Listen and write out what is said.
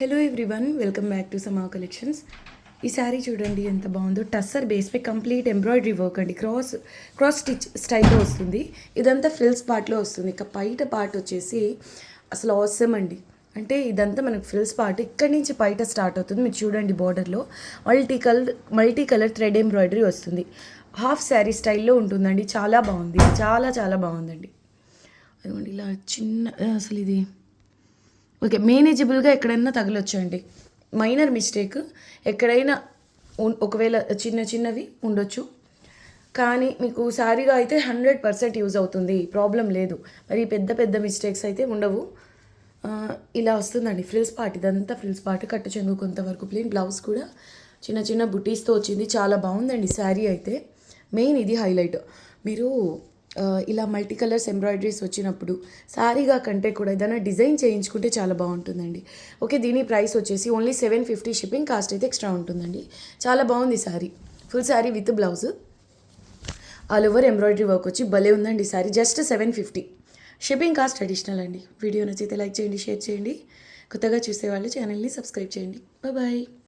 Hello everyone, welcome back to సమా collections. ఈ శారీ చూడండి ఎంత బాగుందో. టస్సర్ బేస్పై కంప్లీట్ ఎంబ్రాయిడరీ వర్క్ అండి. క్రాస్ స్టిచ్ స్టైల్లో వస్తుంది. ఇదంతా ఫ్రిల్స్ పార్ట్లో వస్తుంది. ఇక పైట పార్ట్ వచ్చేసి అసలు అవసరం అండి. అంటే ఇదంతా మనకు ఫ్రిల్స్ పార్ట్ ఇక్కడి నుంచి పైట స్టార్ట్ అవుతుంది. మీరు చూడండి బార్డర్లో మల్టీ కలర్ థ్రెడ్ ఎంబ్రాయిడరీ వస్తుంది. హాఫ్ శారీ స్టైల్లో ఉంటుందండి. చాలా బాగుంది, చాలా చాలా బాగుందండి. అదిగోండి ఇలా చిన్న అసలు ఇది ఓకే, మేనేజబుల్గా ఎక్కడైనా తగలొచ్చండి. మైనర్ మిస్టేక్ ఎక్కడైనా ఒకవేళ చిన్నవి ఉండొచ్చు, కానీ మీకు శారీగా అయితే 100% యూజ్ అవుతుంది, ప్రాబ్లం లేదు. మరి పెద్ద మిస్టేక్స్ అయితే ఉండవు. ఇలా వస్తుందండి ఫ్రిల్స్ పార్ట్. ఇదంతా ఫ్రిల్స్ పార్ట్. కట్టు చెంగు కొంతవరకు ప్లేన్. బ్లౌజ్ కూడా చిన్న బుటీస్తో వచ్చింది. చాలా బాగుందండి శారీ అయితే. మెయిన్ ఇది హైలైట్. మీరు ఇలా మల్టీ కలర్స్ ఎంబ్రాయిడరీస్ వచ్చినప్పుడు శారీగా కంటే కూడా ఏదైనా డిజైన్ చేయించుకుంటే చాలా బాగుంటుందండి. ఓకే, దీని ప్రైస్ వచ్చేసి ఓన్లీ 750. షిప్పింగ్ కాస్ట్ అయితే ఎక్స్ట్రా ఉంటుందండి. చాలా బాగుంది sari. Full sari with blouse all over embroidery work వచ్చి భలే ఉందండి sari. Just 750. Shipping cost additional అండి. వీడియో నచ్చితే లైక్ చేయండి, షేర్ చేయండి. కొత్తగా చూసేవాళ్ళు ఛానల్ని సబ్స్క్రైబ్ చేయండి. బాయ్.